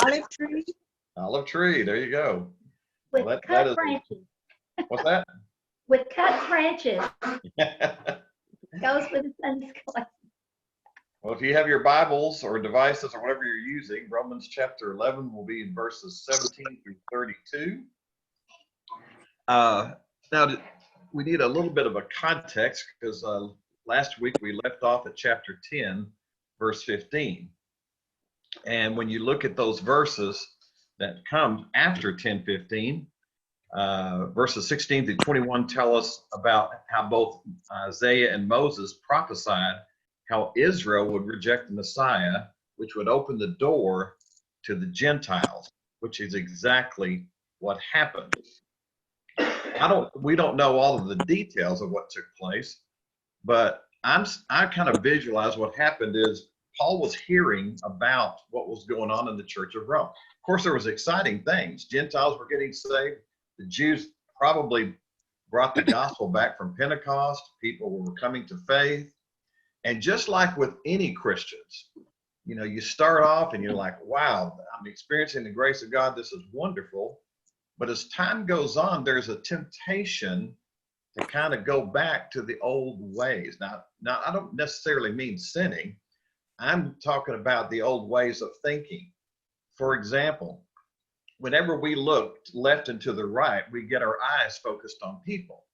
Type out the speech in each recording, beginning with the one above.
olive tree. Olive tree. There you go. With Well, cut that is, branches. what's that? With cut branches. Goes with the Sunday school. Well, if you have your Bibles or devices or whatever you're using, Romans chapter 11 will be in verses 17 through 32. Now, we need a little bit of a context because last week we left off at chapter 10, verse 15. And when you look at those verses that come after 10:15, verses 16 through 21 tell us about how both Isaiah and Moses prophesied how Israel would reject the Messiah, which would open the door to the Gentiles, which is exactly what happened. We don't know all of the details of what took place, but I kind of visualize what happened is Paul was hearing about what was going on in the Church of Rome. Of course, there was exciting things. Gentiles were getting saved. The Jews probably brought the gospel back from Pentecost. People were coming to faith. And just like with any Christians, you know, you start off and you're like, wow, I'm experiencing the grace of God. This is wonderful. But as time goes on, there's a temptation to kind of go back to the old ways. Now, I don't necessarily mean sinning. I'm talking about the old ways of thinking. For example, whenever we look left and to the right, we get our eyes focused on people.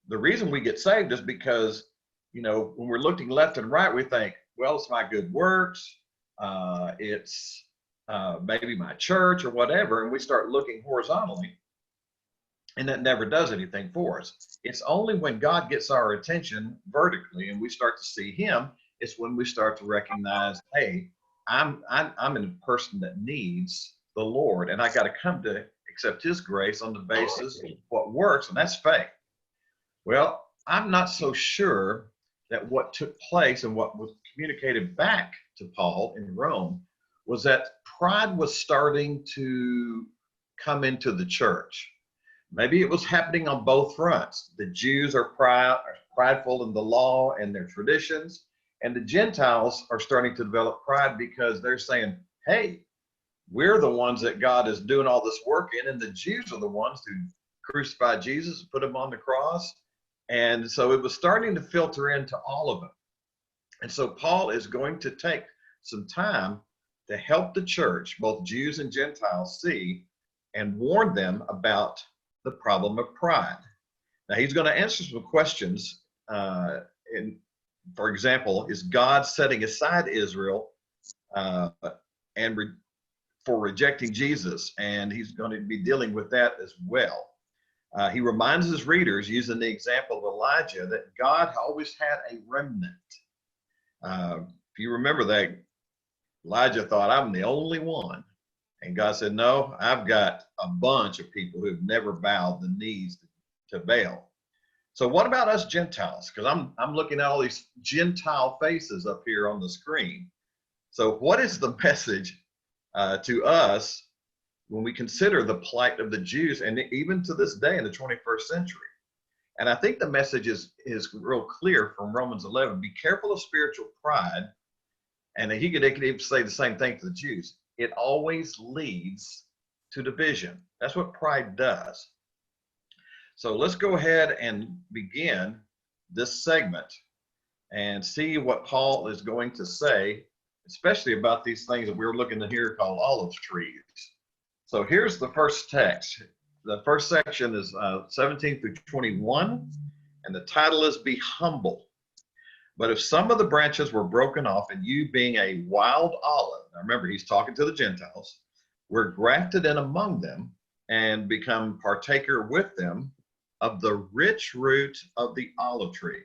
The reason we get saved is because, you know, when we're looking left and right, we think, well, it's my good works, it's maybe my church or whatever, and we start looking horizontally, and that never does anything for us. It's only when God gets our attention vertically and we start to see him, it's when we start to recognize, hey, I'm a person that needs the Lord, and I got to come to accept his grace on the basis of what works, and that's faith. Well, I'm not so sure that what took place and what was communicated back to Paul in Rome was that pride was starting to come into the church. Maybe it was happening on both fronts. The Jews are prideful in the law and their traditions, and the Gentiles are starting to develop pride because they're saying, hey, we're the ones that God is doing all this work in, and the Jews are the ones who crucified Jesus, put him on the cross. And so it was starting to filter into all of them. And so Paul is going to take some time to help the church, both Jews and Gentiles, see and warn them about the problem of pride. Now, he's going to answer some questions. For example, is God setting aside Israel for rejecting Jesus? And he's going to be dealing with that as well. He reminds his readers, using the example of Elijah, that God always had a remnant. If you remember that, Elijah thought, I'm the only one. And God said, no, I've got a bunch of people who've never bowed the knees to Baal. So what about us Gentiles? Because I'm looking at all these Gentile faces up here on the screen. So what is the message to us when we consider the plight of the Jews, and even to this day in the 21st century? And I think the message is real clear from Romans 11. Be careful of spiritual pride. And they could even say the same thing to the Jews. It always leads to division. That's what pride does. So let's go ahead and begin this segment and see what Paul is going to say, especially about these things that we're looking at here called olive trees. So here's the first text. The first section is 17 through 21, and the title is Be Humble. But if some of the branches were broken off, and you being a wild olive, now remember he's talking to the Gentiles, were grafted in among them and become partaker with them of the rich root of the olive tree.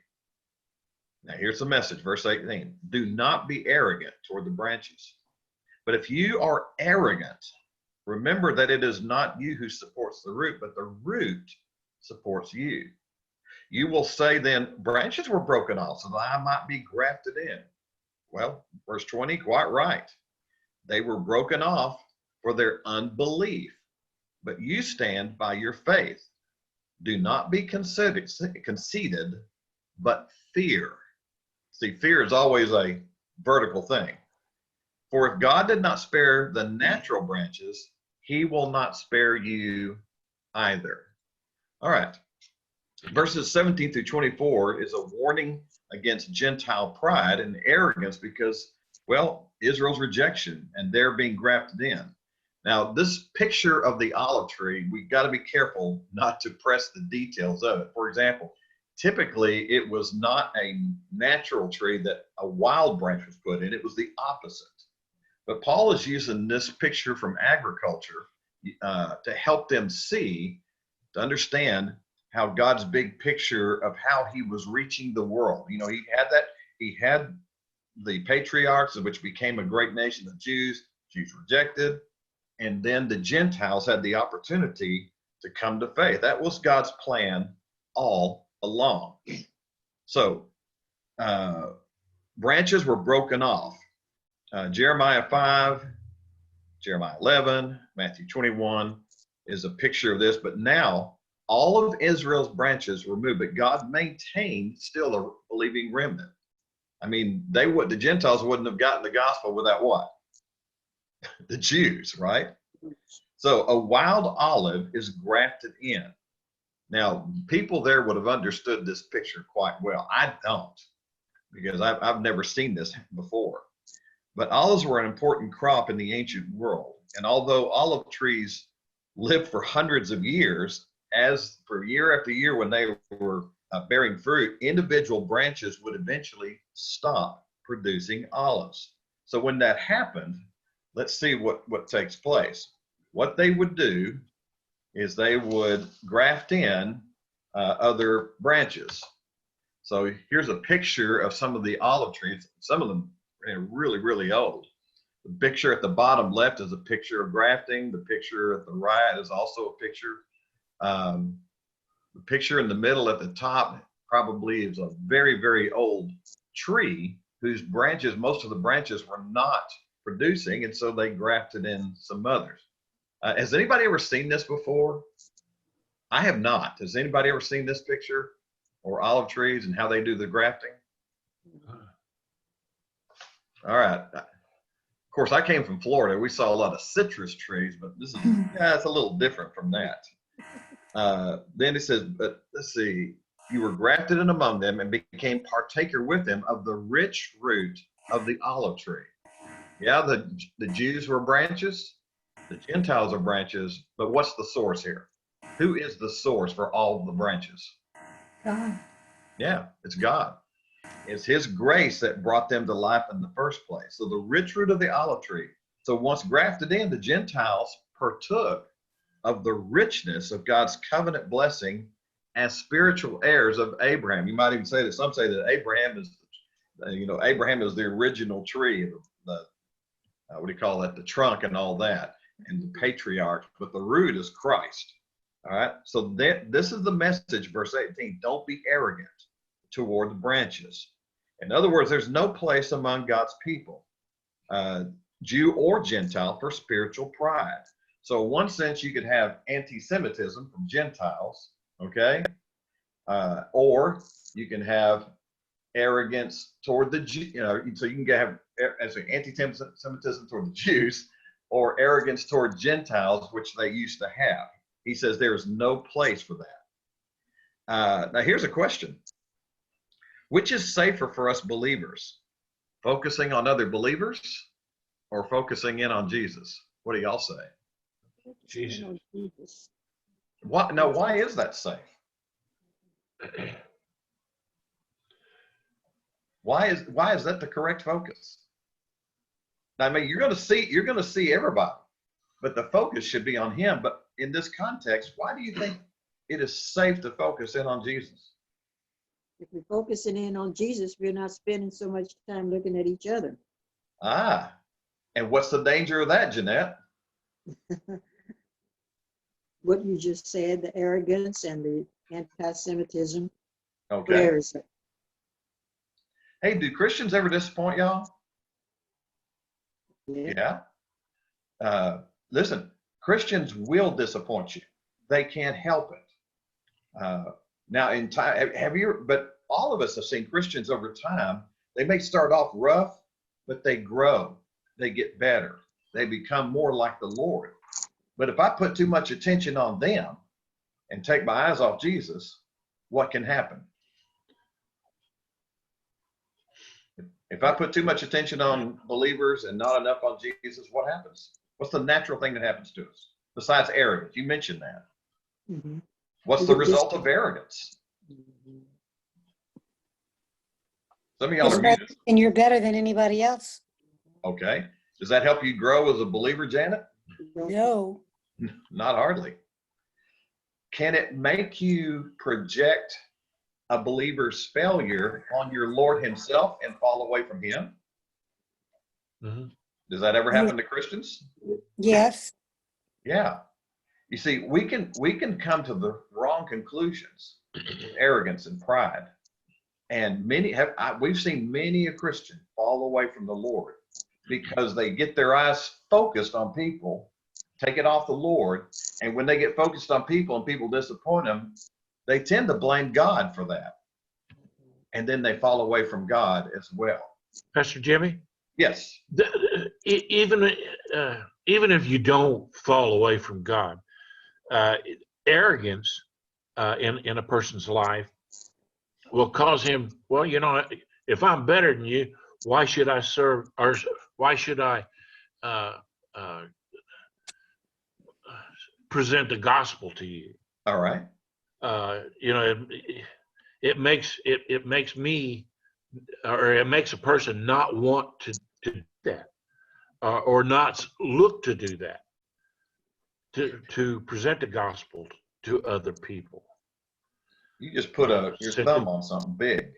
Now here's the message, verse 18. Do not be arrogant toward the branches. But if you are arrogant, remember that it is not you who supports the root, but the root supports you. You will say then, branches were broken off so that I might be grafted in. Well, verse 20, quite right. They were broken off for their unbelief, but you stand by your faith. Do not be conceited, but fear. See, fear is always a vertical thing. For if God did not spare the natural branches, he will not spare you either. All right. Verses 17 through 24 is a warning against Gentile pride and arrogance because, well, Israel's rejection and their being grafted in. Now, this picture of the olive tree, we've got to be careful not to press the details of it. For example, typically it was not a natural tree that a wild branch was put in. It was the opposite. But Paul is using this picture from agriculture to help them see, to understand how God's big picture of how he was reaching the world. You know, he had the patriarchs, which became a great nation of Jews rejected, and then the Gentiles had the opportunity to come to faith. That was God's plan all along. So branches were broken off. Jeremiah 5, Jeremiah 11, Matthew 21 is a picture of this, but now all of Israel's branches were moved, but God maintained still a believing remnant. I mean, the Gentiles wouldn't have gotten the gospel without what? The Jews, right? So a wild olive is grafted in. Now, people there would have understood this picture quite well. I don't, because I've never seen this before. But olives were an important crop in the ancient world. And although olive trees lived for hundreds of years, as for year after year when they were bearing fruit, individual branches would eventually stop producing olives. So when that happened, let's see what takes place. What they would do is they would graft in other branches. So here's a picture of some of the olive trees. Some of them are really, really old. The picture at the bottom left is a picture of grafting. The picture at the right is also a picture. The picture in the middle at the top probably is a very, very old tree whose branches, most of the branches were not producing, and so they grafted in some others. Has anybody ever seen this before? I have not. Has anybody ever seen this picture or olive trees and how they do the grafting? All right. Of course, I came from Florida. We saw a lot of citrus trees, but this is, it's a little different from that. Then it says, but let's see, you were grafted in among them and became partaker with them of the rich root of the olive tree. Yeah, the Jews were branches, the Gentiles are branches, but what's the source here? Who is the source for all the branches? God. Yeah, it's God. It's his grace that brought them to life in the first place. So the rich root of the olive tree. So once grafted in, the Gentiles partook of the richness of God's covenant blessing as spiritual heirs of Abraham. You might even say that some say that Abraham is, Abraham is the original tree, what do you call that? The trunk and all that, and the patriarch, but the root is Christ. All right. So this is the message, verse 18. Don't be arrogant toward the branches. In other words, there's no place among God's people, Jew or Gentile, for spiritual pride. So in one sense, you could have anti-Semitism from Gentiles, okay? Or you can have arrogance toward the Jews, so you can have anti-Semitism toward the Jews or arrogance toward Gentiles, which they used to have. He says there is no place for that. Now here's a question. Which is safer for us believers? Focusing on other believers or focusing in on Jesus? What do y'all say? Jesus. Why is that safe? Why is that the correct focus? I mean, you're going to see everybody, but the focus should be on him. But in this context, why do you think it is safe to focus in on Jesus? If we're focusing in on Jesus, we're not spending so much time looking at each other. And what's the danger of that, Jeanette? What you just said, the arrogance and the anti-Semitism. Okay. Where is it? Hey, do Christians ever disappoint y'all? Yeah. Listen, Christians will disappoint you. They can't help it. Now, in time, but all of us have seen Christians over time. They may start off rough, but they grow. they get better. They become more like the Lord. But if I put too much attention on them and take my eyes off Jesus, what can happen? If I put too much attention on believers and not enough on Jesus, what happens? What's the natural thing that happens to us? Besides arrogance, you mentioned that. Mhm. What's the result of arrogance? Some of y'all are muted. And you're better than anybody else. Okay. Does that help you grow as a believer, Janet? No. Not hardly. Can it make you project a believer's failure on your Lord himself and fall away from him? Mhm. Does that ever happen to Christians? Yes. Yeah. You see, we can come to the wrong conclusions with arrogance and pride. And we've seen many a Christian fall away from the Lord because they get their eyes focused on people, take it off the Lord, and when they get focused on people and people disappoint them, they tend to blame God for that. And then they fall away from God as well. Pastor Jimmy, Yes. even if you don't fall away from God, arrogance in a person's life will cause him, well, if I'm better than you, why should I serve, or why should I present the gospel to you? All right. It makes me, or it makes a person not want to do that, or not look to do that, to present the gospel to other people. You just put your thumb on something big.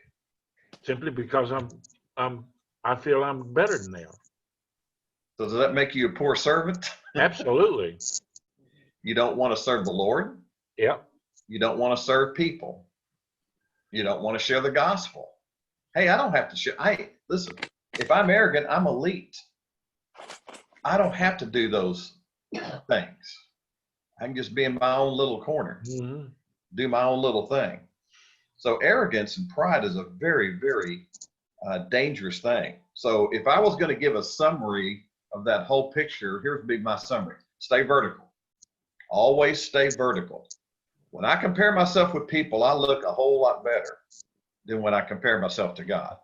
Simply because I feel I'm better than them. So does that make you a poor servant? Absolutely. You don't want to serve the Lord. Yep. You don't want to serve people. You don't want to share the gospel. Hey, I don't have to share. Listen, if I'm arrogant, I'm elite. I don't have to do those things. I can just be in my own little corner, Mm-hmm. do my own little thing. So arrogance and pride is a very, very dangerous thing. So if I was going to give a summary of that whole picture, here would be my summary. Stay vertical. Always stay vertical. When I compare myself with people, I look a whole lot better than when I compare myself to God.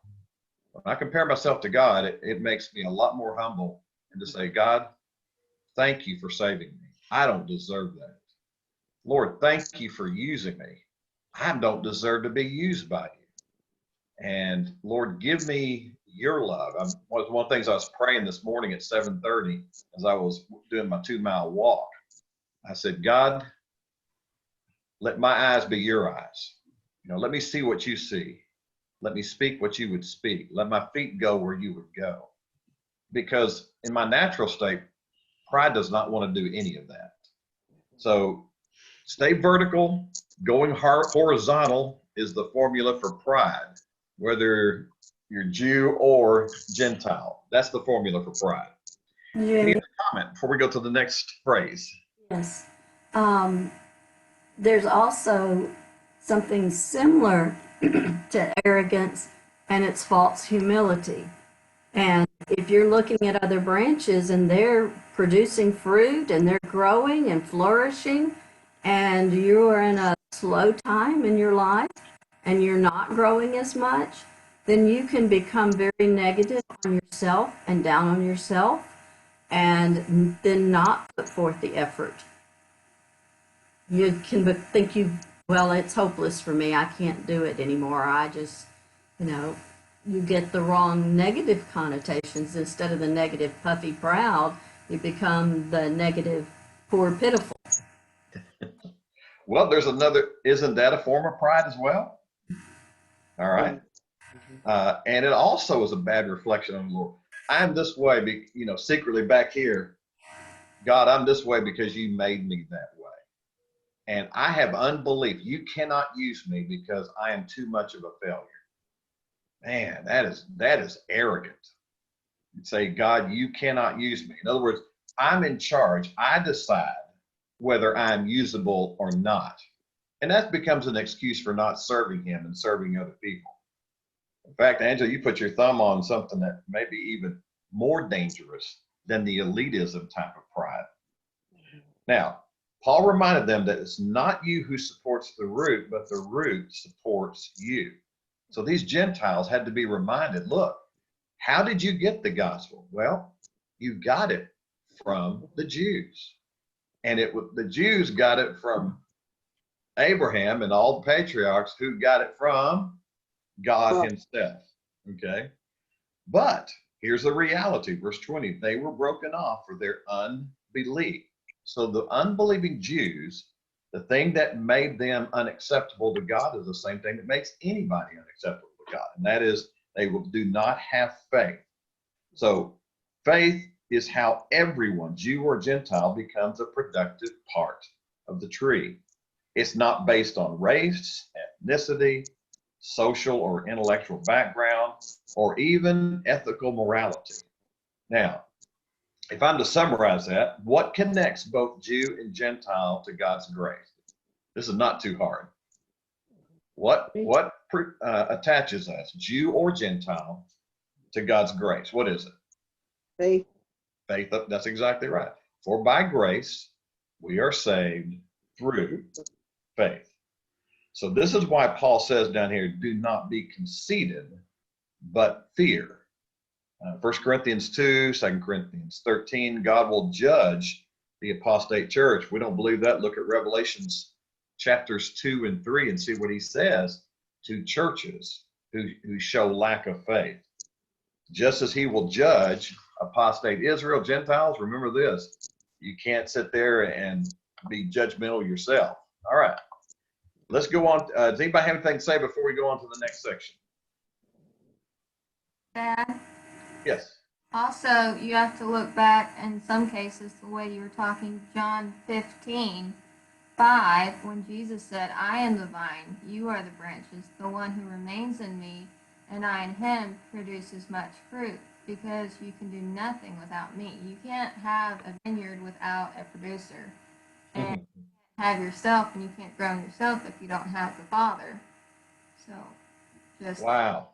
When I compare myself to God, it makes me a lot more humble and to say, God, thank you for saving me. I don't deserve that. Lord, thank you for using me. I don't deserve to be used by you. And Lord, give me your love. One of the things I was praying this morning at 7:30 as I was doing my 2-mile walk, I said, God, let my eyes be your eyes. Let me see what you see. Let me speak what you would speak. Let my feet go where you would go. Because in my natural state, pride does not want to do any of that. So stay vertical. Going horizontal is the formula for pride, whether you're Jew or Gentile. That's the formula for pride. Any other comment before we go to the next phrase? Yes. There's also something similar to arrogance, and it's false humility. And if you're looking at other branches and they're producing fruit and they're growing and flourishing, and you are in a slow time in your life and you're not growing as much, then you can become very negative on yourself and down on yourself, and then not put forth the effort. You can think well, it's hopeless for me. I can't do it anymore. I just, you get the wrong negative connotations. Instead of the negative, puffy, proud, you become the negative, poor, pitiful. Well, there's another, isn't that a form of pride as well? All right. And it also is a bad reflection on the Lord. I'm this way, secretly back here, God, I'm this way because you made me that way. And I have unbelief. You cannot use me because I am too much of a failure. Man, that is arrogant. You say, God, you cannot use me. In other words, I'm in charge. I decide whether I'm usable or not. And that becomes an excuse for not serving him and serving other people. In fact, Angela, you put your thumb on something that maybe even more dangerous than the elitism type of pride. Now, Paul reminded them that it's not you who supports the root, but the root supports you. So these Gentiles had to be reminded, look, how did you get the gospel? Well, you got it from the Jews. And the Jews got it from Abraham and all the patriarchs, who got it from God himself. Okay. But here's the reality. Verse 20, they were broken off for their unbelief. So the unbelieving Jews, the thing that made them unacceptable to God is the same thing that makes anybody unacceptable to God. And that is they do not have faith. So faith is how everyone, Jew or Gentile, becomes a productive part of the tree. It's not based on race, ethnicity, social or intellectual background, or even ethical morality. Now, if I'm to summarize that, what connects both Jew and Gentile to God's grace? This is not too hard. What attaches us, Jew or Gentile, to God's grace? What is it? Faith. Faith, that's exactly right. For by grace, we are saved through faith. So this is why Paul says down here, do not be conceited, but fear. 1 Corinthians 2, 2 Corinthians 13, God will judge the apostate church. We don't believe that. Look at Revelations chapters 2 and 3 and see what he says to churches who show lack of faith. Just as he will judge apostate Israel, Gentiles, remember this, you can't sit there and be judgmental yourself. All right, let's go on. Does anybody have anything to say before we go on to the next section? Dad, Yes. also you have to look back in some cases the way you were talking, John 15:5, when Jesus said, I am the vine, you are the branches, the one who remains in me and I in him produces much fruit, because you can do nothing without me. You can't have a vineyard without a producer, and you can't have yourself, and you can't grow yourself if you don't have the Father. So just Wow.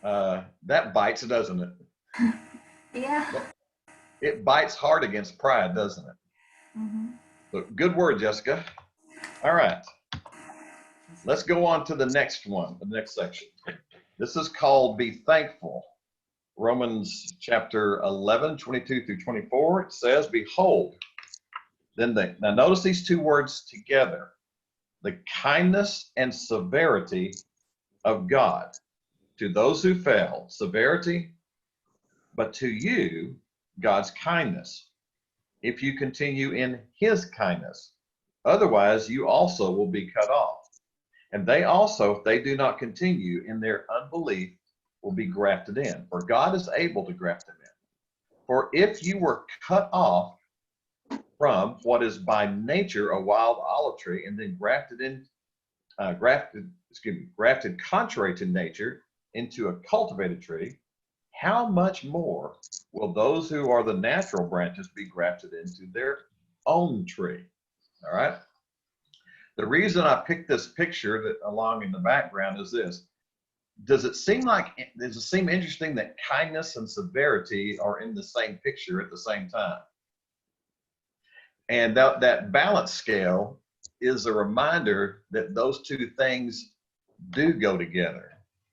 That bites, doesn't it? yeah. It bites hard against pride, doesn't it? Mm-hmm. But good word, Jessica. All right. Let's go on to the next one, the next section. This is called Be Thankful. Romans chapter 11, 22 through 24. It says, Behold, now notice these two words together, the kindness and severity of God. To those who fell, severity, but to you, God's kindness, if you continue in his kindness. Otherwise, you also will be cut off. And they also, if they do not continue in their unbelief, will be grafted in. For God is able to graft them in. For if you were cut off from what is by nature a wild olive tree, and then grafted contrary to nature into a cultivated tree, how much more will those who are the natural branches be grafted into their own tree? All right. The reason I picked this picture that along in the background is this. Does it seem interesting that kindness and severity are in the same picture at the same time? And that balance scale is a reminder that those two things do go together.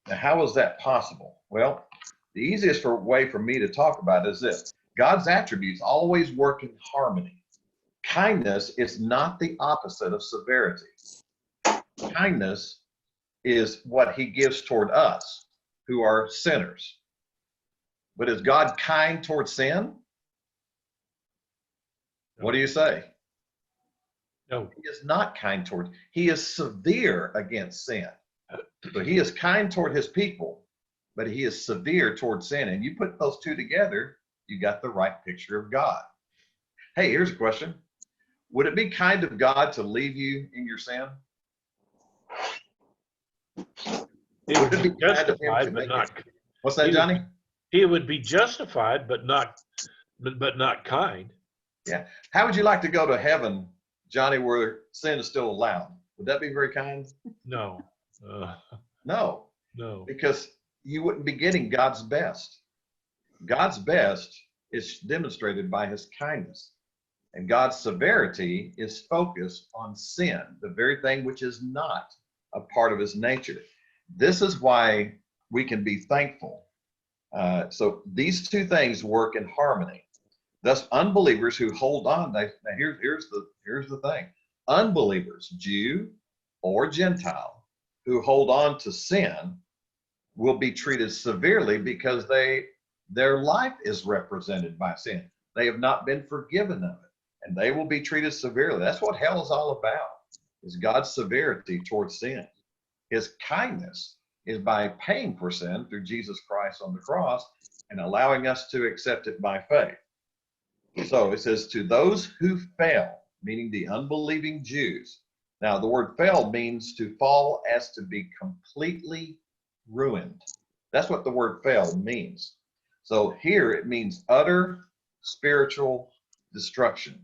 Now, how is that possible? Well, the easiest way for me to talk about it is this. God's attributes always work in harmony. Kindness is not the opposite of severity. Kindness is what he gives toward us who are sinners. But is God kind toward sin? What do you say? No. He is not kind toward. He is severe against sin. So he is kind toward his people, but he is severe toward sin. And you put those two together, you got the right picture of God. Hey, here's a question. Would it be kind of God to leave you in your sin? It would be justified, but not. What's that, Johnny? He would be justified, but not kind. Yeah. How would you like to go to heaven, Johnny, where sin is still allowed? Would that be very kind? No. No. No. Because you wouldn't be getting God's best. God's best is demonstrated by his kindness. And God's severity is focused on sin, the very thing which is not a part of his nature. This is why we can be thankful. So these two things work in harmony. Thus, unbelievers who hold on, now here's the thing. Unbelievers, Jew or Gentile, who hold on to sin will be treated severely because their life is represented by sin. They have not been forgiven of it, and they will be treated severely. That's what hell is all about, is God's severity towards sin. His kindness is by paying for sin through Jesus Christ on the cross and allowing us to accept it by faith. So it says, to those who fail, meaning the unbelieving Jews. Now, the word fail means to fall as to be completely ruined. That's what the word fail means. So here it means utter spiritual destruction.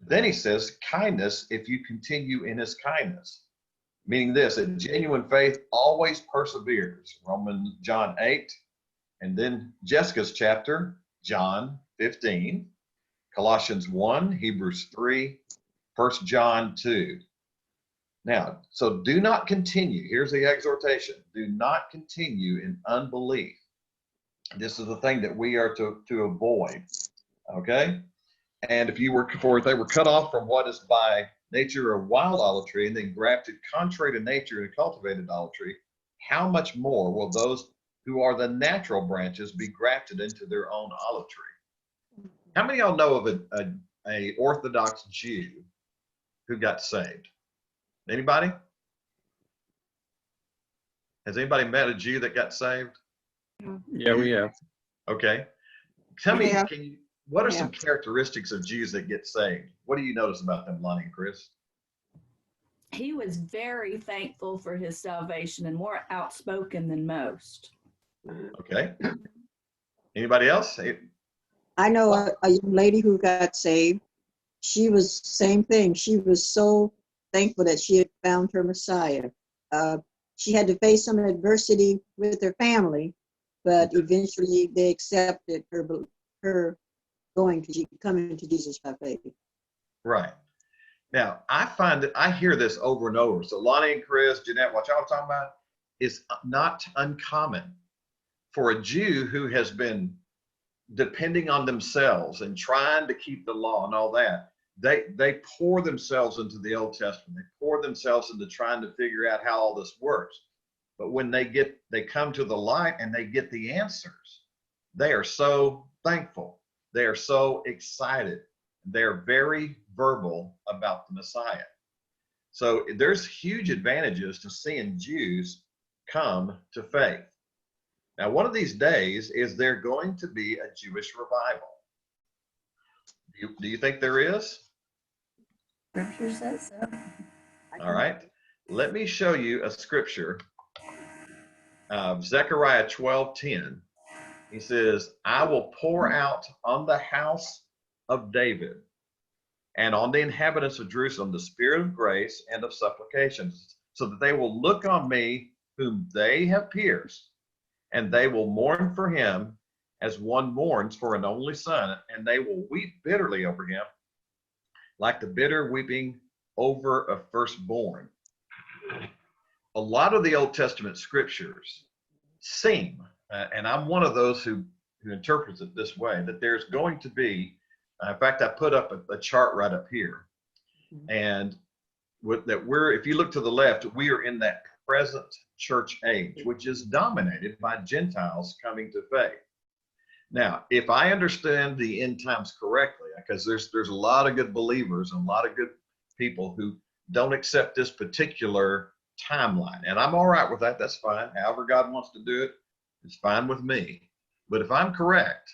Then he says, kindness, if you continue in his kindness. Meaning this, that genuine faith always perseveres. John 8, and then Jessica's chapter, John 15, Colossians 1, Hebrews 3, 1 John 2. Now, so do not continue. Here's the exhortation. Do not continue in unbelief. This is the thing that we are to avoid. Okay? And if they were cut off from what is by nature of wild idolatry and then grafted contrary to nature and cultivated idolatry, how much more will those who are the natural branches be grafted into their own olive tree? How many of y'all know of a Orthodox Jew who got saved? Anybody? Has anybody met a Jew that got saved? Yeah, we have. Okay. Tell me, Yeah. what are some characteristics of Jews that get saved? What do you notice about them, Lonnie and Chris? He was very thankful for his salvation and more outspoken than most. Okay. Anybody else? I know a young lady who got saved. She was same thing. She was so thankful that she had found her Messiah. She had to face some adversity with her family, but eventually they accepted her coming to Jesus by faith. Right. Now, I find that I hear this over and over. So Lonnie and Chris, Jeanette, what y'all talking about is not uncommon for a Jew who has been depending on themselves and trying to keep the law and all that. They pour themselves into the Old Testament. They pour themselves into trying to figure out how all this works. But when they come to the light and they get the answers, they are so thankful. They are so excited. They're very verbal about the Messiah. So there's huge advantages to seeing Jews come to faith. Now, one of these days is there going to be a Jewish revival. Do you think there is? Scripture says so. All right. Let me show you a scripture. Zechariah 12:10. He says, I will pour out on the house of David and on the inhabitants of Jerusalem the spirit of grace and of supplications, so that they will look on me whom they have pierced, and they will mourn for him as one mourns for an only son, and they will weep bitterly over him, like the bitter weeping over a firstborn. A lot of the Old Testament scriptures seem, and I'm one of those who interprets it this way, that there's going to be, in fact, I put up a chart right up here, and if you look to the left, we are in that present church age, which is dominated by Gentiles coming to faith. Now, if I understand the end times correctly, because there's a lot of good believers and a lot of good people who don't accept this particular timeline, and I'm all right with that. That's fine. However God wants to do it, it's fine with me. But if I'm correct,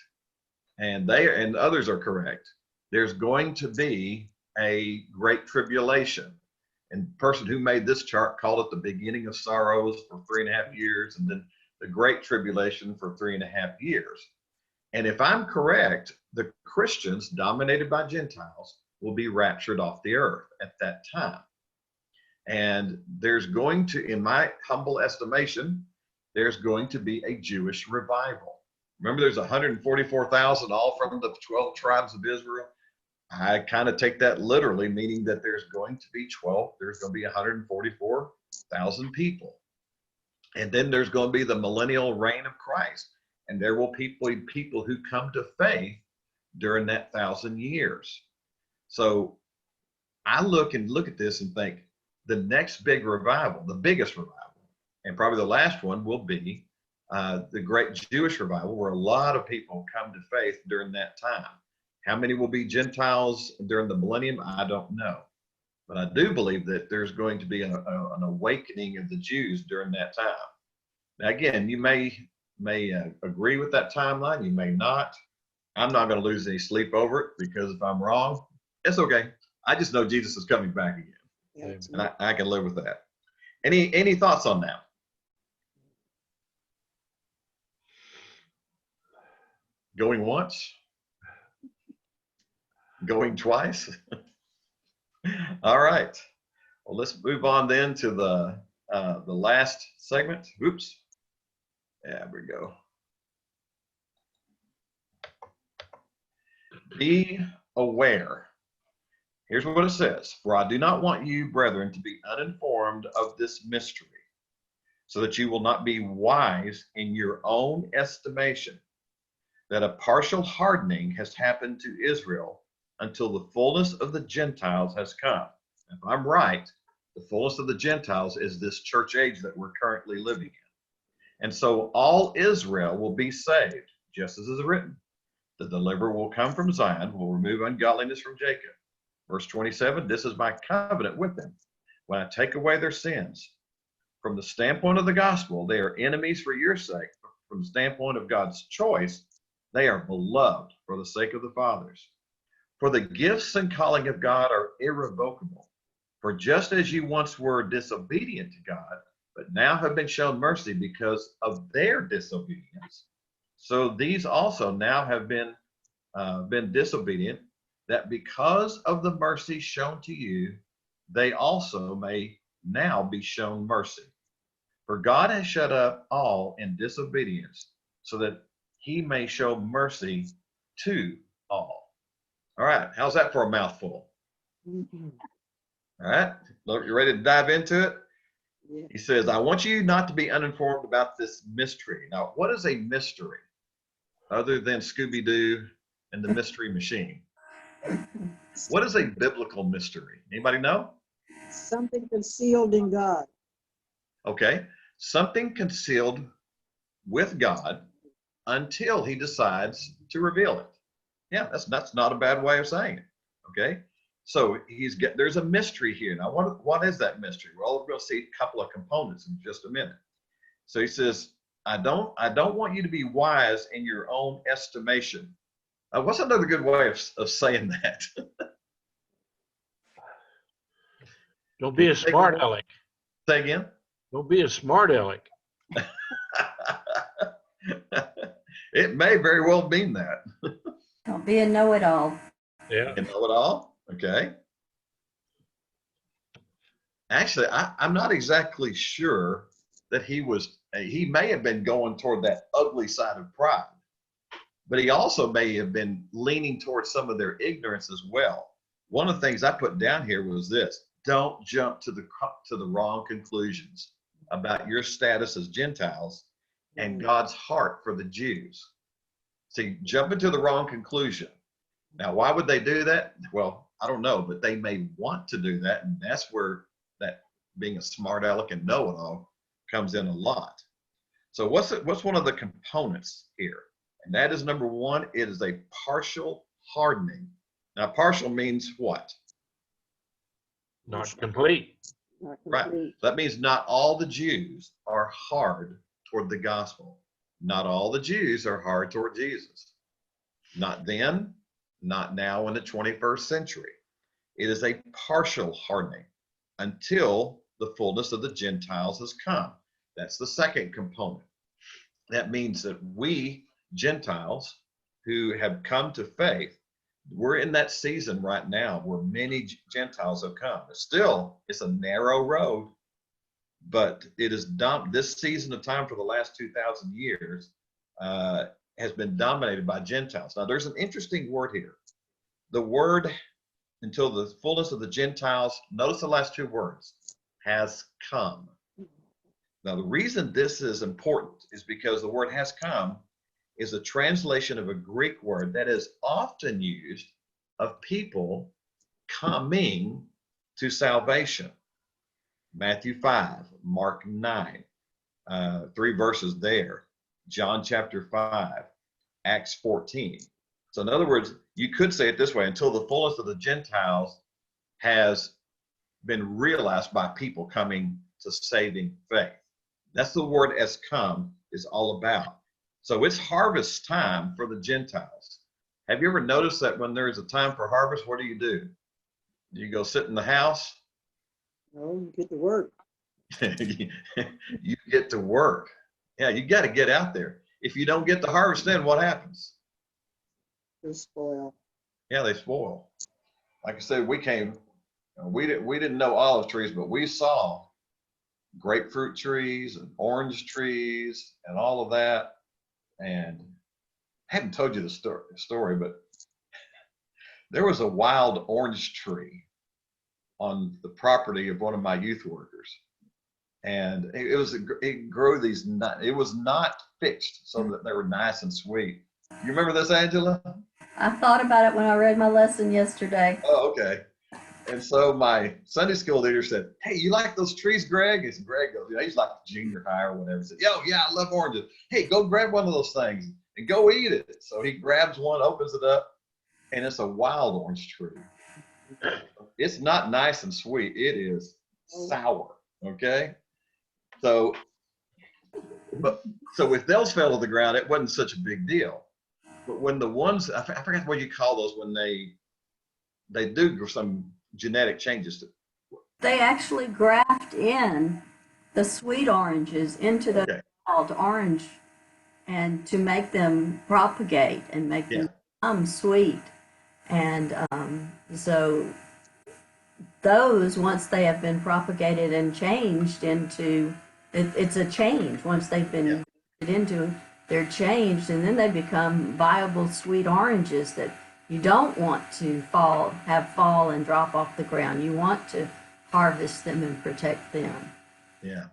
and others are correct, there's going to be a great tribulation. And the person who made this chart called it the beginning of sorrows for 3.5 years, and then the great tribulation for 3.5 years. And if I'm correct, the Christians, dominated by Gentiles, will be raptured off the earth at that time. And there's going to, in my humble estimation, there's going to be a Jewish revival. Remember, there's 144,000 all from the 12 tribes of Israel. I kind of take that literally, meaning that there's going to be 144,000 people. And then there's going to be the millennial reign of Christ. And there will be people who come to faith during that 1,000 years. So I look at this and think the next big revival, the biggest revival, and probably the last one will be the great Jewish revival, where a lot of people come to faith during that time. How many will be Gentiles during the millennium? I don't know. But I do believe that there's going to be an awakening of the Jews during that time. Now, again, you may agree with that timeline. You may not. I'm not going to lose any sleep over it, because if I'm wrong, it's okay. I just know Jesus is coming back again. Yeah, And I can live with that. Any thoughts on that? Going once? Going twice? All right. Well, let's move on then to the last segment. Oops. There we go. Be aware. Here's what it says. For I do not want you, brethren, to be uninformed of this mystery, so that you will not be wise in your own estimation, that a partial hardening has happened to Israel until the fullness of the Gentiles has come. If I'm right, the fullness of the Gentiles is this church age that we're currently living in. And so all Israel will be saved, just as is written. The deliverer will come from Zion, will remove ungodliness from Jacob. Verse 27, this is my covenant with them, when I take away their sins. From the standpoint of the gospel, they are enemies for your sake. From the standpoint of God's choice, they are beloved for the sake of the fathers. For the gifts and calling of God are irrevocable. For just as you once were disobedient to God, but now have been shown mercy because of their disobedience, so these also now have been disobedient, that because of the mercy shown to you, they also may now be shown mercy. For God has shut up all in disobedience, so that he may show mercy to all. All right, how's that for a mouthful? Mhm. All right, you ready to dive into it? Yeah. He says, I want you not to be uninformed about this mystery. Now, what is a mystery other than Scooby-Doo and the Mystery Machine? What is a biblical mystery? Anybody know? Something concealed in God. Okay, something concealed with God until he decides to reveal it. Yeah, that's not a bad way of saying it. Okay, so there's a mystery here. Now, what is that mystery? Well, we're going to see a couple of components in just a minute. So he says, I don't want you to be wise in your own estimation. What's another good way of saying that? Don't be a smart aleck. Say again. Don't be a smart aleck. It may very well mean that. Don't be a know-it-all. Yeah. You know it all? Okay. Actually, I'm not exactly sure that he may have been going toward that ugly side of pride, but he also may have been leaning towards some of their ignorance as well. One of the things I put down here was this: don't jump to the wrong conclusions about your status as Gentiles and God's heart for the Jews. See, jumping to the wrong conclusion. Now, why would they do that? Well, I don't know, but they may want to do that, and that's where that being a smart aleck and know-it-all comes in a lot. So what's one of the components here? And that is, number one, it is a partial hardening. Now, partial means what? Not complete. Not Right. complete. That means not all the Jews are hard toward the gospel. Not all the Jews are hard toward Jesus. Not then, not now in the 21st century. It is a partial hardening until the fullness of the Gentiles has come. That's the second component. That means that we Gentiles who have come to faith, we're in that season right now where many Gentiles have come. It's a narrow road, but it is done. This season of time for the last 2,000 years has been dominated by Gentiles. Now, there's an interesting word here. The word, until the fullness of the Gentiles, notice the last two words, has come. Now, the reason this is important is because the word has come is a translation of a Greek word that is often used of people coming to salvation. Matthew 5, Mark 9, 3 verses there, John chapter 5, Acts 14. So in other words, you could say it this way, until the fullness of the Gentiles has been realized by people coming to saving faith. That's the word "has come" is all about. So it's harvest time for the Gentiles. Have you ever noticed that when there's a time for harvest, what do? Do you go sit in the house? No, you get to work. You get to work. Yeah, you got to get out there. If you don't get the harvest in, what happens? They spoil. Yeah, they spoil. Like I said, we didn't know olive trees, but we saw grapefruit trees and orange trees and all of that. And I haven't told you the story, but there was a wild orange tree on the property of one of my youth workers. And it grew these nuts. It was not fixed so that they were nice and sweet. You remember this, Angela? I thought about it when I read my lesson yesterday. Oh, okay. And so my Sunday school leader said, "Hey, you like those trees, Greg?" And Greg goes, he's like junior high or whatever. He said, "Yo, yeah, I love oranges. Hey, go grab one of those things and go eat it." So he grabs one, opens it up, and it's a wild orange tree. It's not nice and sweet. It is sour. Okay. So if those fell to the ground, it wasn't such a big deal. But when the ones, I forget what you call those, when they do some genetic changes to. They actually graft in the sweet oranges into the Okay. wild orange and to make them propagate and make them become sweet. And so those, once they have been propagated and changed into, it's a change. Once they've been into, they're changed, and then they become viable sweet oranges that you don't want to fall and drop off the ground. You want to harvest them and protect them. Yeah.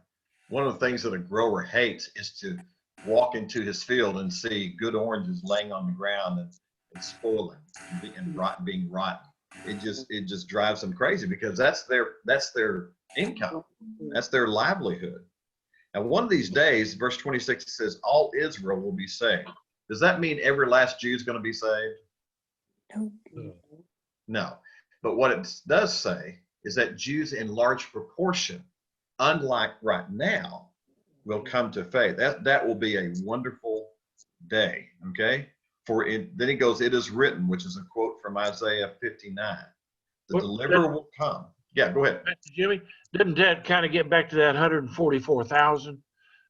One of the things that a grower hates is to walk into his field and see good oranges laying on the ground and spoiling and being rotten. It just drives them crazy because that's their income. That's their livelihood. And one of these days, verse 26 says, all Israel will be saved. Does that mean every last Jew is going to be saved? No. But what it does say is that Jews in large proportion, unlike right now, will come to faith. That will be a wonderful day. Okay. Then he goes, it is written, which is a quote from Isaiah 59. The deliverer will come. Yeah, go ahead. Jimmy, didn't that kind of get back to that 144,000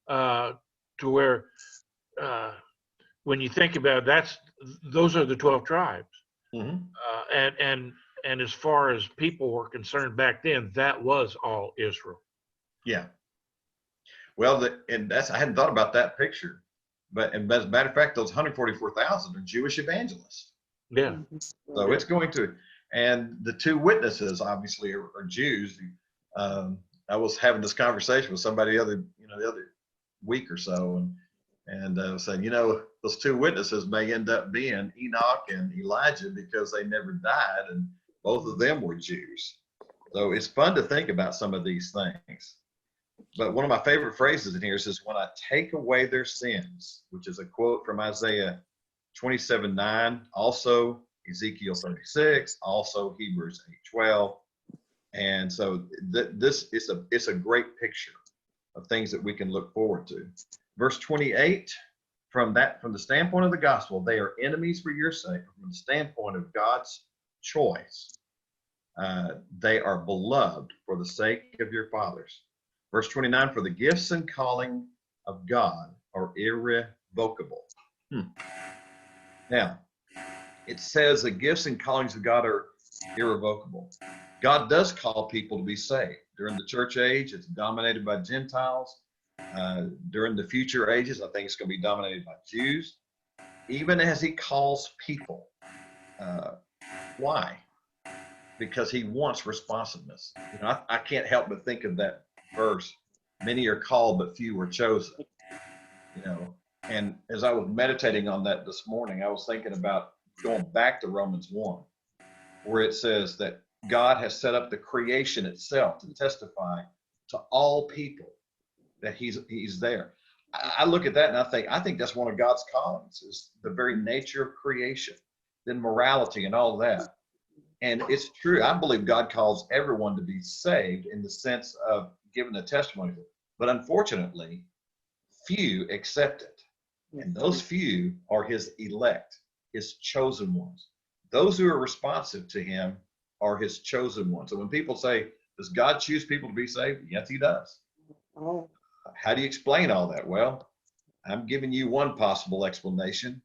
to where when you think about it, those are the 12 tribes. Mm-hmm. And as far as people were concerned back then, that was all Israel. Yeah. Well, I hadn't thought about that picture, but as a matter of fact, those 144,000 are Jewish evangelists. Yeah. So it's going to, and the two witnesses obviously are Jews. I was having this conversation with somebody the other week or so, and saying, those two witnesses may end up being Enoch and Elijah because they never died, and both of them were Jews. So it's fun to think about some of these things. But one of my favorite phrases in here says, when I take away their sins, which is a quote from Isaiah 27:9, also Ezekiel 36, also Hebrews 8:12. And so this is it's a great picture of things that we can look forward to. Verse 28, from the standpoint of the gospel, they are enemies for your sake. From the standpoint of God's choice, they are beloved for the sake of your fathers. Verse 29, for the gifts and calling of God are irrevocable. Now, it says the gifts and callings of God are irrevocable. God does call people to be saved. During the church age, it's dominated by Gentiles. During the future ages, I think it's going to be dominated by Jews. even as he calls people. Why? Because he wants responsiveness. You know, I can't help but think of that verse. Many are called, but few were chosen. You know, and as I was meditating on that this morning, I was thinking about going back to Romans 1, where it says that God has set up the creation itself to testify to all people that he's there. I look at that and I think that's one of God's callings, is the very nature of creation, then morality and all that. And it's true. I believe God calls everyone to be saved in the sense of giving a testimony. But unfortunately, few accept it. And those few are his elect, his chosen ones. Those who are responsive to him are his chosen ones. So when people say, does God choose people to be saved? Yes, he does. Oh, How do you explain all that? Well, I'm giving you one possible explanation,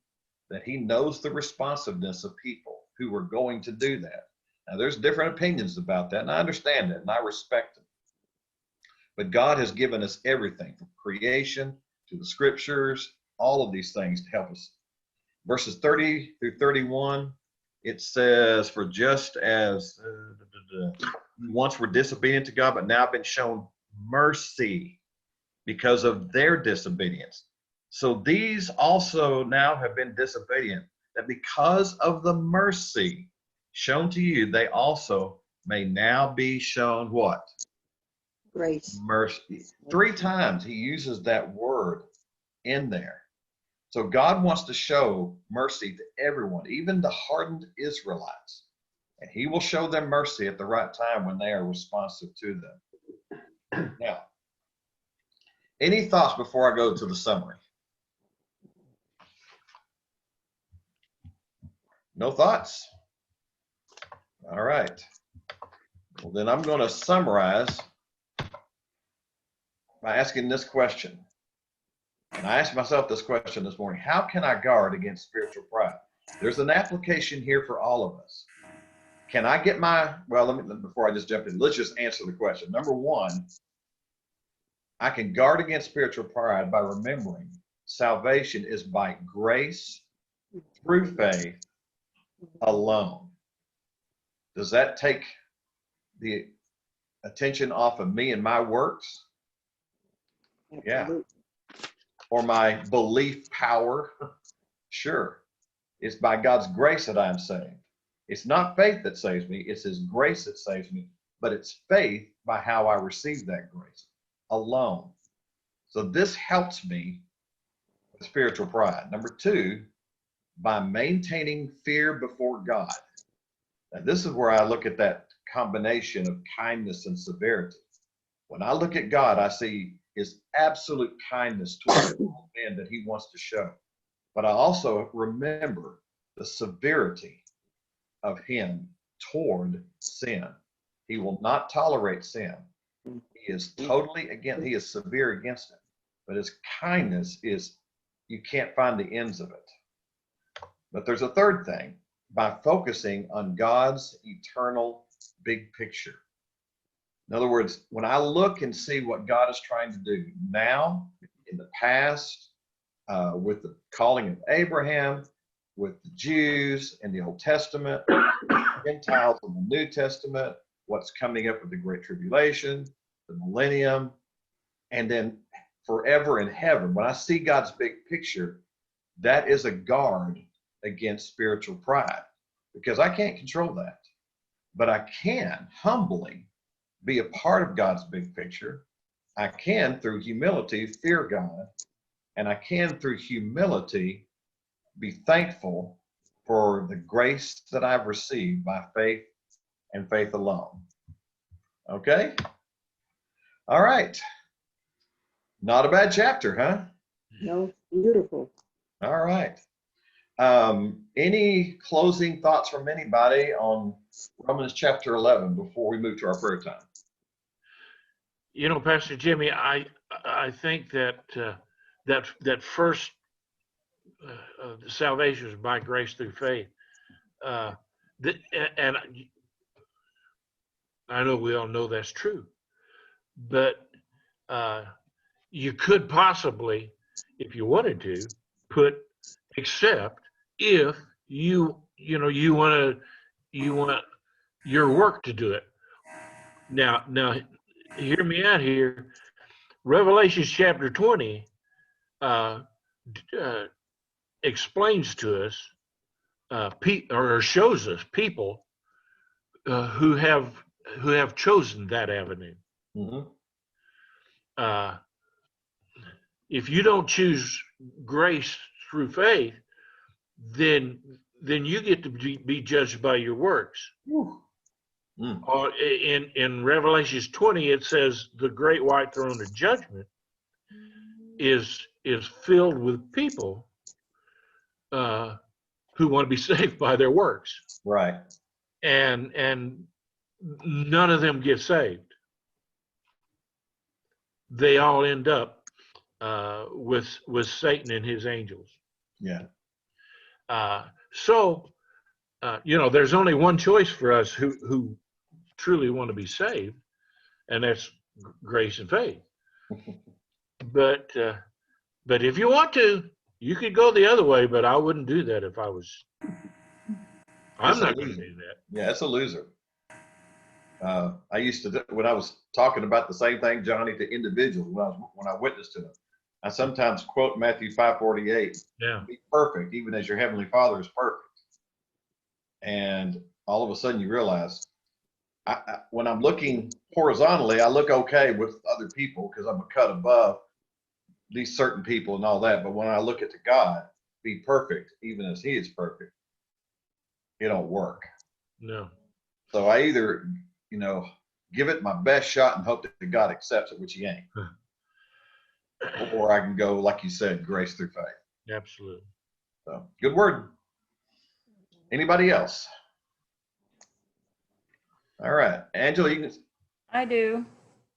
that he knows the responsiveness of people who are going to do that. Now, there's different opinions about that, and I understand that, and I respect them. But God has given us everything from creation to the scriptures, all of these things to help us. Verses 30 through 31, it says, for just as you once were disobedient to God, but now have been shown mercy because of their disobedience. So these also now have been disobedient, that because of the mercy shown to you, they also may now be shown what? grace. Mercy. 3 times he uses that word in there. So God wants to show mercy to everyone, even the hardened Israelites. And he will show them mercy at the right time when they are responsive to them. Now, any thoughts before I go to the summary? No thoughts? All right. Well, then I'm going to summarize by asking this question. And I asked myself this question this morning: how can I guard against spiritual pride? There's an application here for all of us. Can I get before I just jump in, let's just answer the question. Number one, I can guard against spiritual pride by remembering salvation is by grace through faith alone. Does that take the attention off of me and my works? Yeah. Or my belief power? Sure. It's by God's grace that I'm saved. It's not faith that saves me, it's his grace that saves me, but it's faith by how I receive that grace alone. So this helps me with spiritual pride. Number two, by maintaining fear before God. Now, this is where I look at that combination of kindness and severity. When I look at God, I see his absolute kindness toward all men that he wants to show. But I also remember the severity of him toward sin. He will not tolerate sin. He is totally against, he is severe against it. But his kindness is, you can't find the ends of it. But there's a third thing, by focusing on God's eternal big picture. In other words, when I look and see what God is trying to do now, in the past, with the calling of Abraham, with the Jews in the Old Testament, Gentiles in the New Testament, what's coming up with the Great Tribulation, the millennium, and then forever in heaven. When I see God's big picture, that is a guard against spiritual pride, because I can't control that. But I can humbly be a part of God's big picture. I can, through humility, fear God, and I can, through humility, be thankful for the grace that I've received by faith and faith alone. Okay? All right. Not a bad chapter, huh? No, beautiful. All right. Any closing thoughts from anybody on Romans chapter 11 before we move to our prayer time? You know, Pastor Jimmy, I think that that first salvation is by grace through faith. And I know we all know that's true, but you could possibly, if you wanted to, put except if you want your work to do it. Now, hear me out here. Revelation chapter 20 explains to us, or shows us people who have chosen that avenue. Mhm. If you don't choose grace through faith, then you get to be judged by your works. Mm. In Revelations 20, it says the great white throne of judgment is filled with people who want to be saved by their works, Right. and none of them get saved. They all end up with Satan and his angels. Yeah. So there's only one choice for us who truly want to be saved, and that's grace and faith. But if you want to, you could go the other way, but I wouldn't do that if I was. I'm not going to do that. Yeah, it's a loser. I used to, when I was talking about the same thing, Johnny, to individuals, when I witnessed to them, I sometimes quote Matthew 5:48. Yeah. Be perfect, even as your heavenly Father is perfect. And all of a sudden you realize, when I'm looking horizontally, I look okay with other people because I'm a cut above these certain people and all that. But when I look at to God, be perfect, even as He is perfect, it don't work. No. So I either, give it my best shot and hope that God accepts it, which He ain't. Or I can go, like you said, grace through faith. Absolutely. So good word. Anybody else? All right, Angela, you can I do.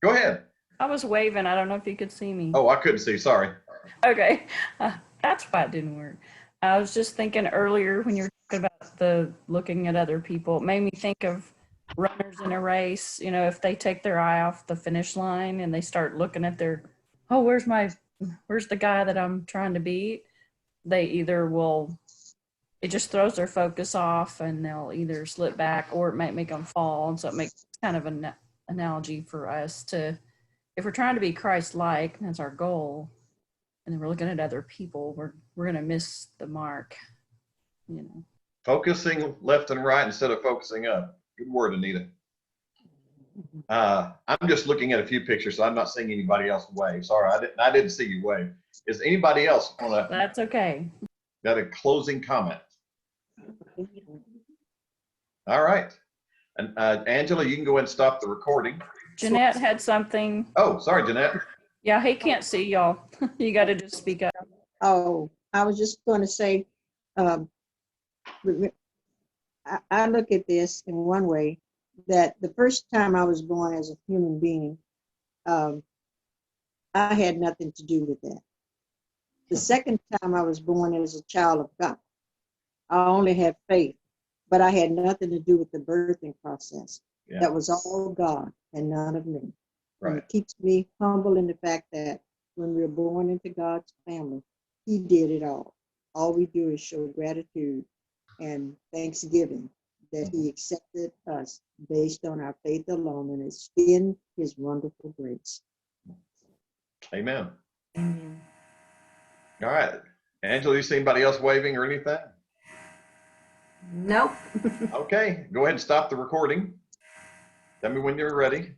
go ahead. I was waving. I don't know if you could see me. Oh, I couldn't see. Sorry. Okay. That's why it didn't work. I was just thinking earlier when you were talking about the looking at other people, it made me think of runners in a race. If they take their eye off the finish line and they start looking at where's the guy that I'm trying to beat? They either it just throws their focus off and they'll either slip back or it might make them fall. And so it makes kind of an analogy for us to, if we're trying to be Christ-like, that's our goal, and then we're looking at other people, we're going to miss the mark, Focusing left and right instead of focusing up. Good word, Anita. I'm just looking at a few pictures, so I'm not seeing anybody else wave. Sorry, I didn't see you wave. Is anybody else That's okay. got a closing comment? All right. And Angela, you can go ahead and stop the recording. Jeanette had something. Oh, sorry, Jeanette. Yeah, he can't see y'all. You got to just speak up. Oh, I was just going to say, I look at this in one way, that the first time I was born as a human being, I had nothing to do with that. The second time I was born as a child of God, I only had faith, but I had nothing to do with the birthing process. Yeah. That was all God and none of me. Right. And it keeps me humble in the fact that when we're born into God's family, He did it all. All we do is show gratitude and thanksgiving that He accepted us based on our faith alone, and it's in His wonderful grace. Amen. All right. Angela, you see anybody else waving or anything? Nope. Okay, go ahead and stop the recording. Tell me when you're ready.